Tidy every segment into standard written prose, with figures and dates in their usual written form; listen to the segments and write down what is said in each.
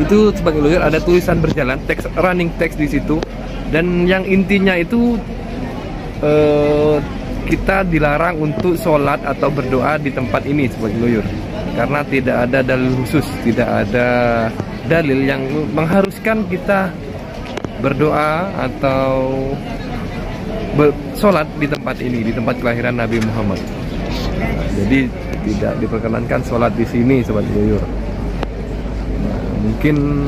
Itu sebagai lawyer ada tulisan berjalan, teks running text di situ, dan yang intinya itu kita dilarang untuk sholat atau berdoa di tempat ini sebagai lawyer, karena tidak ada dalil khusus, tidak ada dalil yang mengharuskan kita berdoa atau sholat di tempat ini, di tempat kelahiran Nabi Muhammad. Jadi tidak diperkenankan sholat di sini sebagai lawyer. Mungkin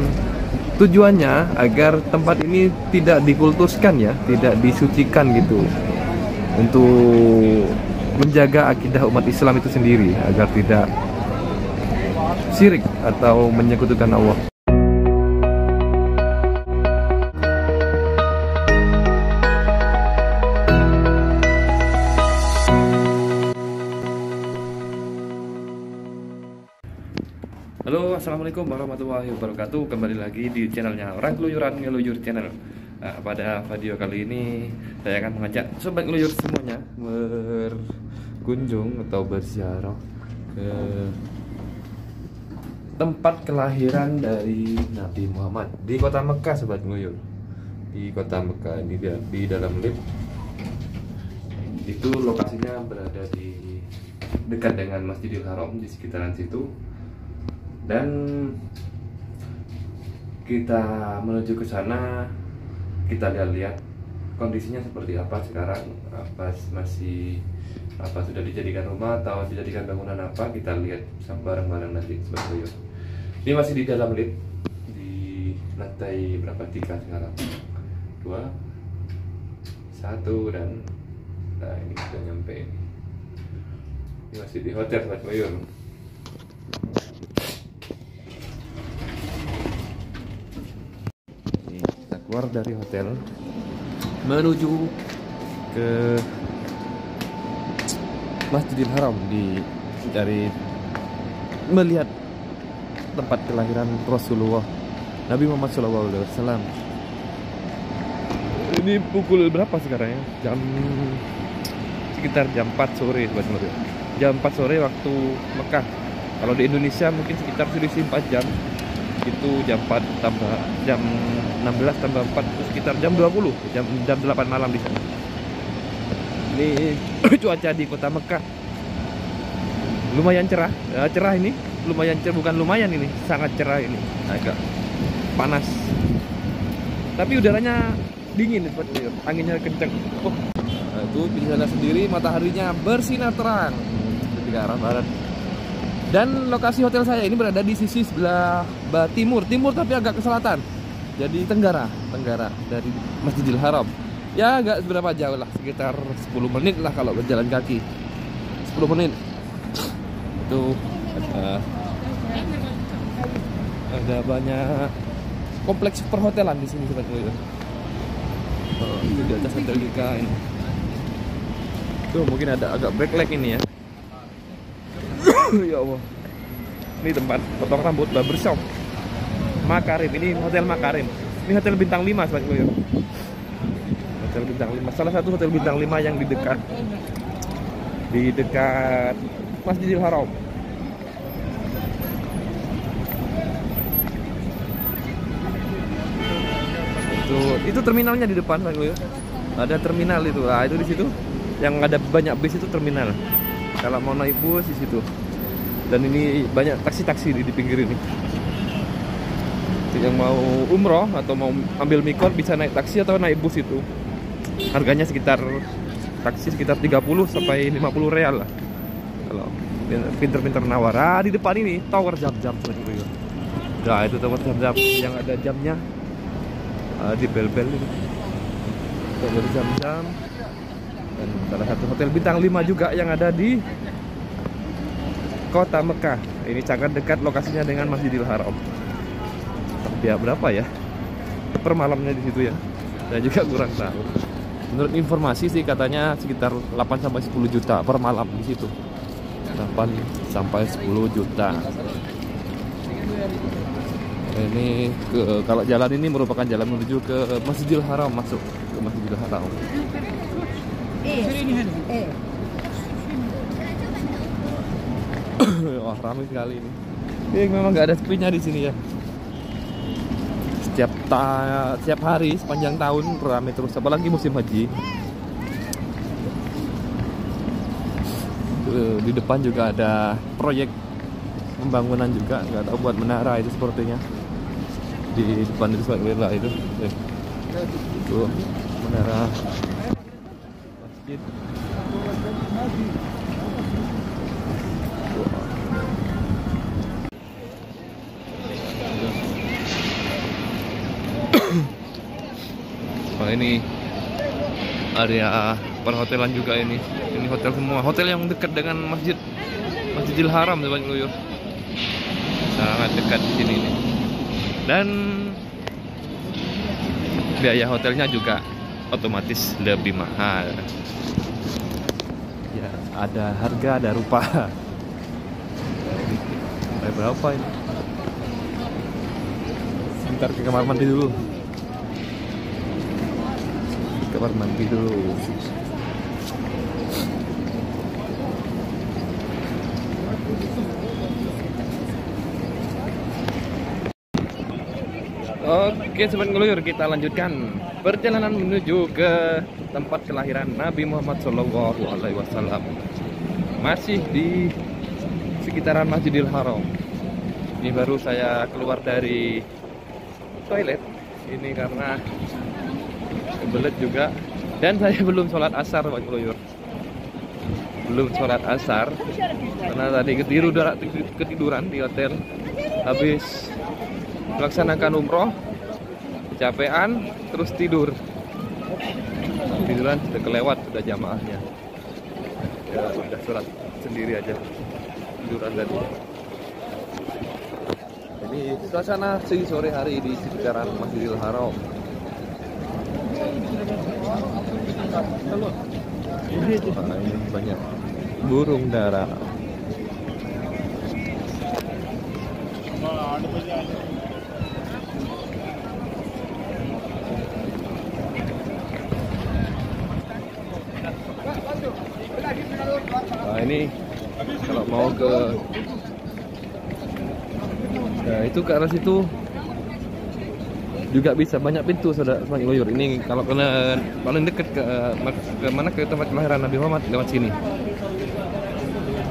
tujuannya agar tempat ini tidak dikultuskan ya, tidak disucikan gitu, untuk menjaga akidah umat Islam itu sendiri agar tidak syirik atau menyekutukan Allah. Halo, assalamualaikum warahmatullahi wabarakatuh. Kembali lagi di channelnya Orang Keluyuran Ngeluyur Channel. Nah, pada video kali ini saya akan mengajak sobat ngeluyur semuanya berkunjung atau berziarah ke tempat kelahiran dari Nabi Muhammad di kota Mekah, sobat ngeluyur. Di kota Mekah, di dalam lift. Itu lokasinya berada di dekat dengan Masjidil Haram, di sekitaran situ. Dan kita menuju ke sana, kita lihat kondisinya seperti apa sekarang, apa sudah dijadikan rumah atau dijadikan bangunan apa, kita lihat bareng-bareng nanti seperti itu. Ini masih di dalam lift, di lantai berapa, 3 sekarang, 2, 1, dan nah ini sudah nyampe. Ini masih di hotel Sobat Ngeluyur. Keluar dari hotel menuju ke Masjidil Haram dari melihat tempat kelahiran Rasulullah Nabi Muhammad SAW. Ini pukul berapa sekarang ya? Sekitar jam 4 sore, jam 4 sore waktu Mekah. Kalau di Indonesia mungkin sekitar selisih 4 jam. Itu jam 4 tambah jam 16 tambah 4 itu sekitar jam 20, jam 8 malam di sana. Ini cuaca di kota Mekah lumayan cerah, cerah ini, lumayan cerah, bukan lumayan ini, sangat cerah ini, agak panas. Tapi udaranya dingin, anginnya kencang. Nah, itu di sana sendiri mataharinya bersinar terang ke arah barat. Dan lokasi hotel saya ini berada di sisi sebelah timur tapi agak ke selatan. Jadi tenggara dari Masjidil Haram. Ya agak seberapa jauh lah, sekitar 10 menit lah kalau berjalan kaki. 10 menit. Itu ada banyak kompleks perhotelan di sini sebetulnya. Itu di atas hotel GK ini. Tuh mungkin ada agak backlight ini ya. Ya Allah. Ini tempat potong rambut barbershop Makarim. Ini hotel Makarim. Ini hotel bintang 5 sobat ngeluyur. Hotel bintang 5. Salah satu hotel bintang 5 yang di dekat Masjidil Haram. Itu terminalnya di depan sobat ngeluyur. Ada terminal itu. Nah, itu di situ yang ada banyak bis itu terminal. Kalau mau naik bus di situ. Dan ini banyak taksi-taksi di pinggir ini. Yang mau umroh atau mau ambil mikot bisa naik taksi atau naik bus itu. Harganya taksi sekitar 30 sampai 50 real lah. Kalau pinter-pinter nawar. Ah, di depan ini tower jam-jam. Nah, itu tower jam-jam yang ada jamnya. Di bel-bel ini. Tower jam-jam. Dan salah satu hotel bintang 5 juga yang ada di kota Mekah. Ini sangat dekat lokasinya dengan Masjidil Haram. Biaya berapa ya per malamnya di situ ya? Saya juga kurang tahu. Menurut informasi sih katanya sekitar 8 sampai 10 juta per malam di situ. 8 sampai 10 juta. Ini kalau jalan ini merupakan jalan menuju ke Masjidil Haram, masuk ke Masjidil Haram. Wah, ramai sekali ini. Ini memang nggak ada sepinya di sini ya. Setiap hari sepanjang tahun ramai terus, apalagi musim haji. Di depan juga ada proyek pembangunan juga, nggak tahu buat menara itu sepertinya. Di depan itu Subhanallah itu. Tuh, menara masjid. Oh, ini area perhotelan juga ini. Ini hotel semua. Hotel yang dekat dengan Masjidil Haram, Sobat Ngeluyur. Sangat dekat di sini nih. Dan biaya hotelnya juga otomatis lebih mahal. Ya, ada harga, ada rupa. Berapa ini? Sebentar ke kamar mandi dulu. Kamar mandi dulu. Oke Sobat Ngeluyur, kita lanjutkan perjalanan menuju ke tempat kelahiran Nabi Muhammad SAW. Masih di sekitaran Masjidil Haram. Ini baru saya keluar dari toilet ini karena kebelet juga. Dan saya belum sholat asar Sobat Ngeluyur. Belum sholat asar karena tadi ketiduran di hotel. Habis melaksanakan umroh, kecapean, terus tiduran sudah kelewat, sudah jamaahnya. Ya sudah sholat sendiri aja, tiduran tadi. Ini suasana sore hari di sekitaran Masjidil Haram. Nah, ini banyak burung dara. Nah, ini kalau mau ke itu ke arah situ juga bisa, banyak pintu Sobat Ngeluyur. Ini kalau kena paling dekat ke mana, ke tempat kelahiran Nabi Muhammad, lewat sini.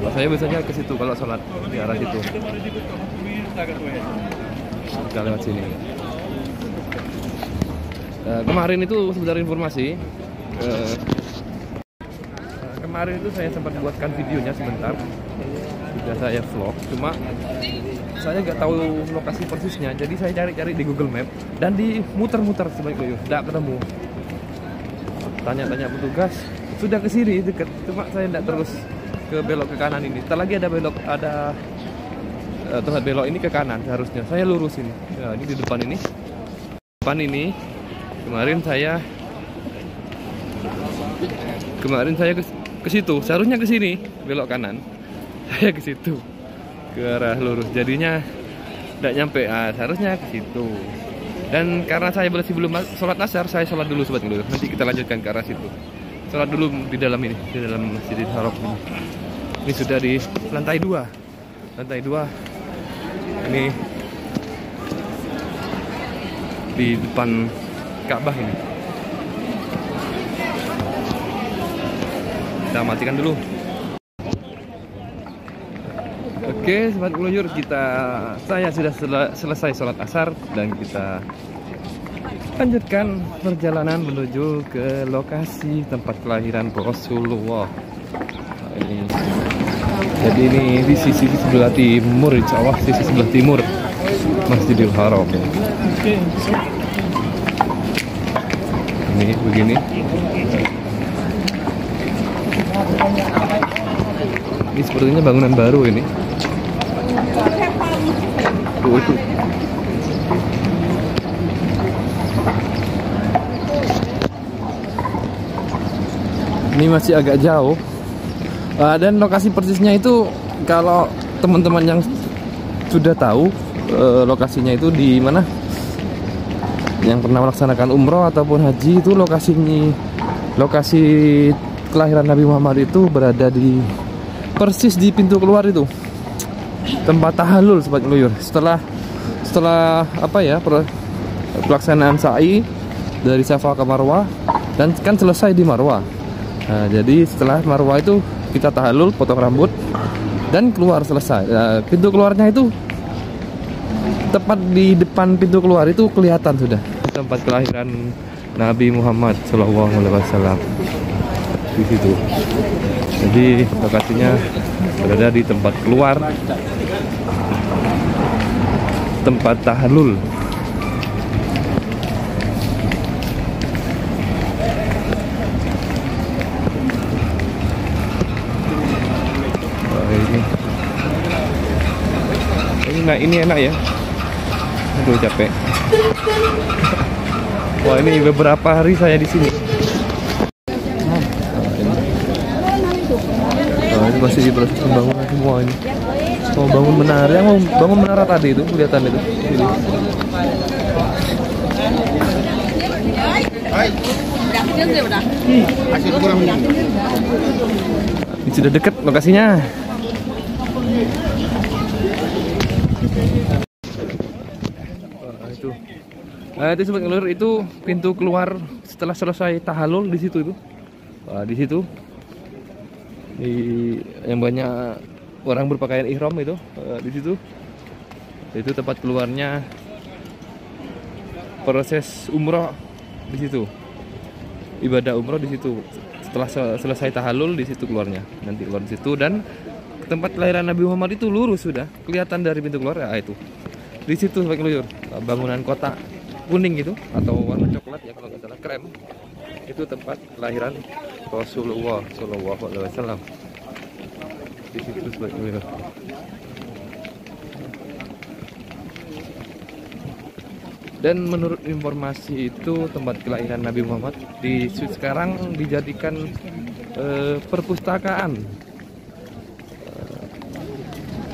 Kalau saya biasanya ke situ kalau sholat di arah situ. Kita lewat sini. Kemarin itu sebentar informasi. Kemarin itu saya sempat buatkan videonya sebentar, sudah saya vlog, cuma saya nggak tahu lokasi persisnya, jadi saya cari-cari di Google Map dan di muter-muter sebaik-baik, tidak ketemu. Tanya-tanya petugas, sudah ke sini dekat, cuma saya tidak terus ke belok ke kanan ini. Setelah lagi ada belok, ada tempat belok ini ke kanan seharusnya. Saya lurus ini. Ya, ini di depan ini. Depan ini kemarin saya ke situ, seharusnya ke sini, belok kanan. Saya ke situ, ke arah lurus. Jadinya tidak nyampe. Seharusnya ke situ. Dan karena saya masih belum sholat asar, saya sholat dulu Sobat Ngeluyur. Nanti kita lanjutkan ke arah situ. Sholat dulu di dalam ini, di dalam Masjidil Haram ini. Ini sudah di lantai 2. Lantai 2. Ini di depan Ka'bah ini. Kita matikan dulu. Oke Sobat Ngeluyur, saya sudah selesai sholat asar dan kita lanjutkan perjalanan menuju ke lokasi tempat kelahiran Rasulullah. Jadi ini di sisi sebelah timur, insya Allah sisi sebelah timur Masjidil Haram. Ini begini. Ini sepertinya bangunan baru ini. Tuh itu. Ini masih agak jauh. Dan lokasi persisnya itu kalau teman-teman yang sudah tahu lokasinya itu di mana, yang pernah melaksanakan umroh ataupun haji, itu lokasi kelahiran Nabi Muhammad itu berada di persis di pintu keluar itu, tempat tahallul Sobat Ngeluyur. Setelah apa ya, pelaksanaan sa'i dari Safa ke Marwah, dan kan selesai di Marwah. Nah, jadi setelah Marwah itu kita tahallul, potong rambut, dan keluar selesai. Pintu keluarnya itu tepat di depan pintu keluar itu kelihatan sudah tempat kelahiran Nabi Muhammad SAW di situ. Jadi lokasinya berada di tempat keluar tempat tahallul. Ini enak ya. Aduh, capek. Wah, ini beberapa hari saya di sini. Ini masih proses pembangunan semua ini. Mau bangun menara, yang mau bangun menara tadi itu kelihatan itu. Ini. Ini sudah dekat lokasinya. Itu sobat ngelur, itu pintu keluar setelah selesai tahallul di situ itu. Di situ yang banyak orang berpakaian ihram itu, di situ. Itu tempat keluarnya proses umroh di situ. Ibadah umroh di situ. Setelah selesai tahallul di situ keluarnya. Nanti keluar di situ, dan tempat kelahiran Nabi Muhammad itu lurus sudah kelihatan dari pintu keluar ya itu. Di situ sobat ngelur, bangunan kotak kuning gitu atau warna coklat ya kalau nggak salah, krem, itu tempat kelahiran Rasulullah SAW. Di situ sebagai dan menurut informasi itu tempat kelahiran Nabi Muhammad sekarang dijadikan perpustakaan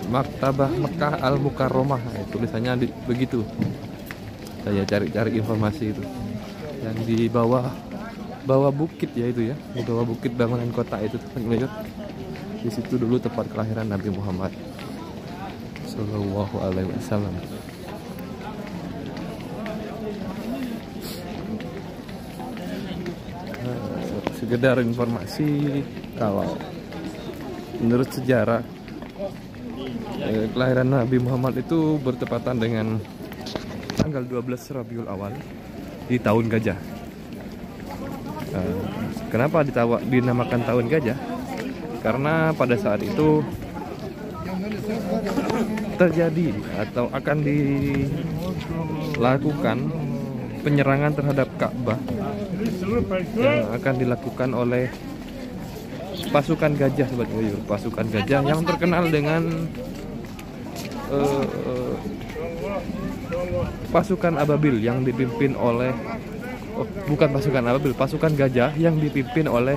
Maktabah Mekah Al-Mukarramah, tulisannya begitu. Saya cari informasi itu yang di bawah bukit ya itu ya, di bawah bukit bangunan kota itu di situ dulu tempat kelahiran Nabi Muhammad Sallallahu Alaihi Wasallam. Sekedar informasi, kalau menurut sejarah kelahiran Nabi Muhammad itu bertepatan dengan tanggal 12 Rabiul Awal di tahun gajah. Kenapa dinamakan tahun gajah? Karena pada saat itu terjadi atau akan dilakukan penyerangan terhadap Ka'bah yang akan dilakukan oleh pasukan gajah, sobat ngeluyur. Pasukan gajah yang terkenal dengan pasukan Ababil yang dipimpin oleh pasukan gajah yang dipimpin oleh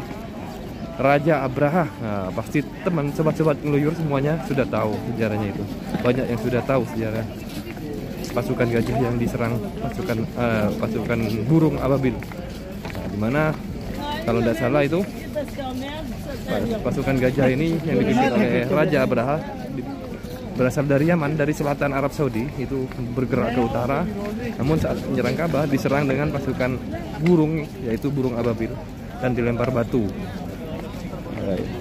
Raja Abraha. Nah, pasti teman sobat-sobat ngeluyur semuanya sudah tahu sejarahnya itu. Banyak yang sudah tahu sejarah pasukan gajah yang diserang pasukan burung Ababil. Nah, dimana kalau tidak salah itu pasukan gajah ini yang dipimpin oleh Raja Abraha berasal dari Yaman, dari selatan Arab Saudi, itu bergerak ke utara. Namun saat menyerang Ka'bah diserang dengan pasukan burung, yaitu burung Ababil, dan dilempar batu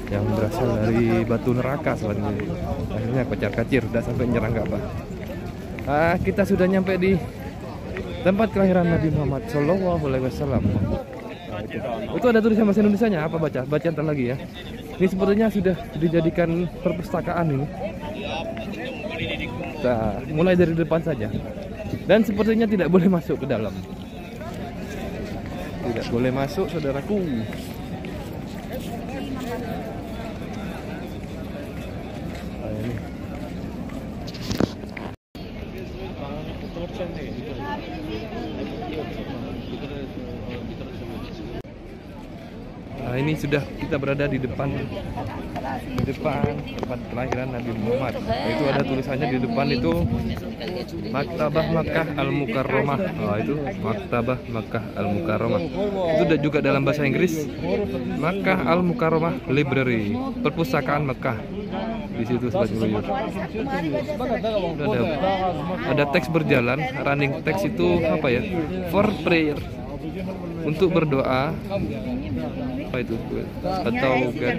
yang berasal dari batu neraka sebenarnya. Akhirnya kocar-kacir, tidak sampai menyerang Ka'bah. Kita sudah nyampe di tempat kelahiran Nabi Muhammad Sallallahu Alaihi Wasallam. Itu ada tulisan bahasa Indonesianya, apa baca ntar lagi ya. Ini sepertinya sudah dijadikan perpustakaan ini. Nah, mulai dari depan saja. Dan sepertinya tidak boleh masuk ke dalam. Tidak boleh masuk, saudaraku. Nah, ini sudah kita berada di depan tempat kelahiran Nabi Muhammad. Nah, itu ada tulisannya di depan itu Maktabah Makkah Al-Mukarramah. Nah, itu Maktabah Makkah Al-Mukarramah. Itu juga dalam bahasa Inggris Makkah Al-Mukarramah Library, perpustakaan Makkah. Di situ sebagai lawyer. Ada teks berjalan, running text itu apa ya? For prayer, untuk berdoa. Apa itu? Atau kan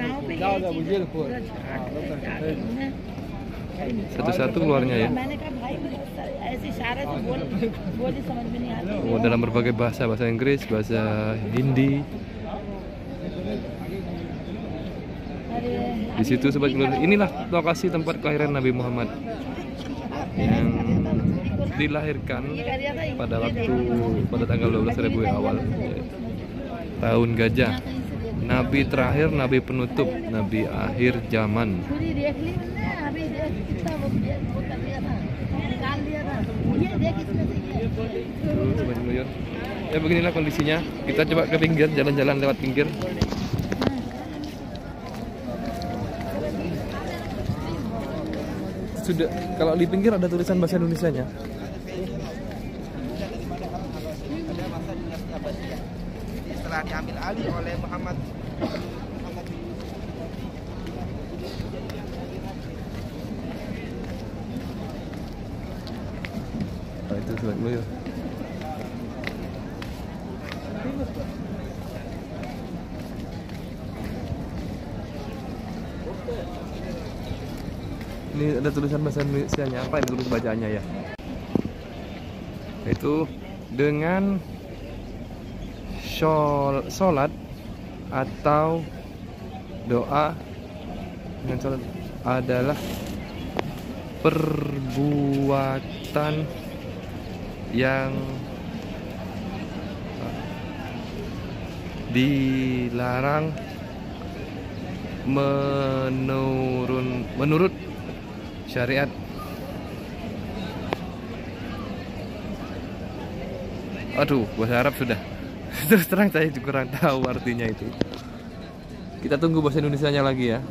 satu-satu keluarnya ya. Oh, dalam berbagai bahasa Inggris, bahasa Hindi. Di situ sobat Glor, inilah lokasi tempat kelahiran Nabi Muhammad yang dilahirkan pada tanggal 12 Rabiul Awal, tahun gajah. Nabi terakhir, nabi penutup, nabi akhir zaman. Ya beginilah kondisinya. Kita coba ke pinggir, jalan-jalan lewat pinggir. Sudah, kalau di pinggir ada tulisan bahasa Indonesianya. Setelah diambil alih oleh Muhammad. Nah, itu sobat dulu ya. Ini ada tulisan bahasa Indonesianya, apa yang tulis bacaannya ya? Itu dengan sholat atau doa, dengan sholat adalah perbuatan yang dilarang menurut syariat. Aduh, bahasa Arab sudah. Terus terang saya juga kurang tahu artinya itu. Kita tunggu bahasa Indonesianya lagi ya.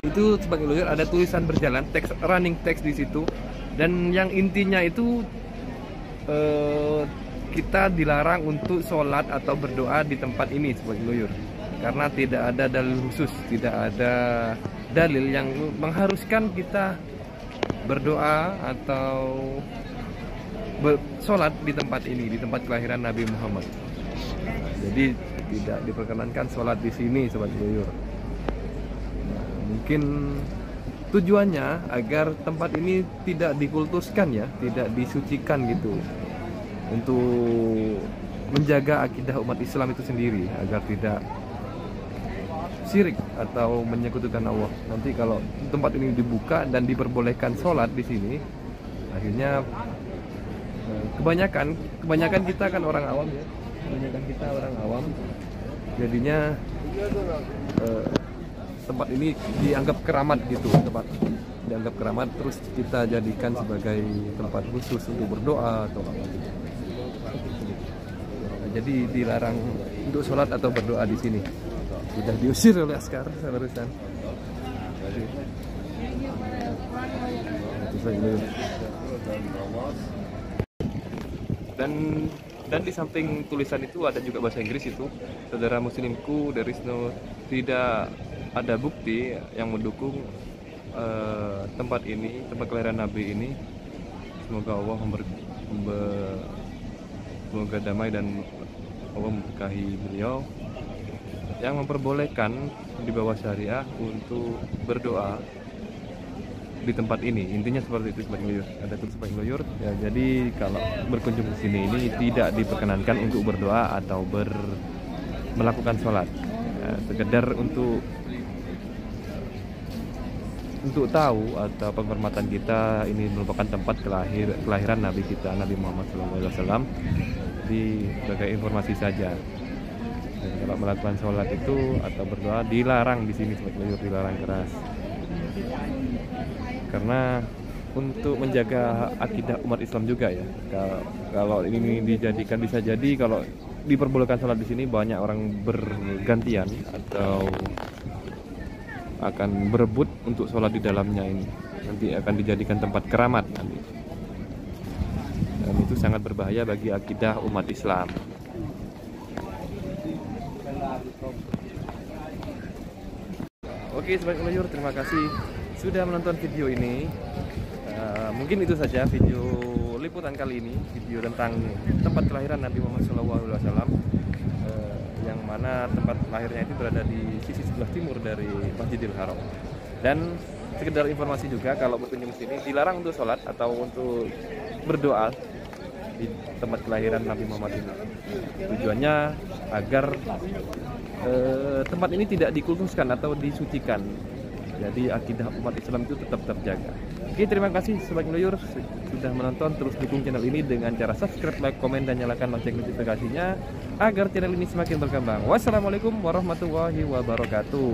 Itu sebagai lawyer ada tulisan berjalan, teks running text di situ, dan yang intinya itu kita dilarang untuk sholat atau berdoa di tempat ini sebagai lawyer, karena tidak ada dalil khusus, tidak ada dalil yang mengharuskan kita berdoa atau sholat di tempat ini, di tempat kelahiran Nabi Muhammad. Jadi tidak diperkenankan sholat di sini, sobat lawyer. Mungkin tujuannya agar tempat ini tidak dikultuskan ya, tidak disucikan gitu, untuk menjaga akidah umat Islam itu sendiri agar tidak syirik atau menyekutukan Allah. Nanti kalau tempat ini dibuka dan diperbolehkan sholat di sini, akhirnya kebanyakan kita kan orang awam ya, jadinya tempat ini dianggap keramat gitu, dianggap keramat, terus kita jadikan sebagai tempat khusus untuk berdoa atau apa gitu. Jadi dilarang untuk sholat atau berdoa di sini. Sudah diusir oleh askar barusan. Dan di samping tulisan itu ada juga bahasa Inggris itu, saudara muslimku, there is no, tidak ada bukti yang mendukung tempat ini, tempat kelahiran Nabi ini. Semoga Allah semoga damai dan Allah memberkahi beliau, yang memperbolehkan di bawah syariah untuk berdoa di tempat ini. Intinya seperti itu sebagai lawyer. Ada tulis sebagai lawyer ya, jadi kalau berkunjung ke sini ini tidak diperkenankan untuk berdoa atau melakukan sholat ya, sekedar untuk tahu atau penghormatan kita, ini merupakan tempat kelahiran Nabi kita, Nabi Muhammad SAW. Jadi sebagai informasi saja. Dan kalau melakukan sholat itu atau berdoa dilarang di sini sebagai lawyer, dilarang keras. Karena untuk menjaga akidah umat Islam juga ya. Kalau ini dijadikan, bisa jadi kalau diperbolehkan sholat di sini, banyak orang bergantian atau akan berebut untuk sholat di dalamnya ini. Nanti akan dijadikan tempat keramat nanti. Dan itu sangat berbahaya bagi akidah umat Islam. Oke sobat keluyur, terima kasih sudah menonton video ini. Mungkin itu saja video liputan kali ini, video tentang tempat kelahiran Nabi Muhammad SAW, yang mana tempat lahirnya itu berada di sisi sebelah timur dari Masjidil Haram. Dan sekedar informasi juga, kalau berkunjung sini dilarang untuk sholat atau untuk berdoa di tempat kelahiran Nabi Muhammad ini. Tujuannya agar tempat ini tidak dikultuskan atau disucikan. Jadi akidah umat Islam itu tetap terjaga. Oke, terima kasih sobat keluyur sudah menonton. Terus dukung channel ini dengan cara subscribe, like, komen, dan nyalakan lonceng notifikasinya agar channel ini semakin berkembang. Wassalamualaikum warahmatullahi wabarakatuh.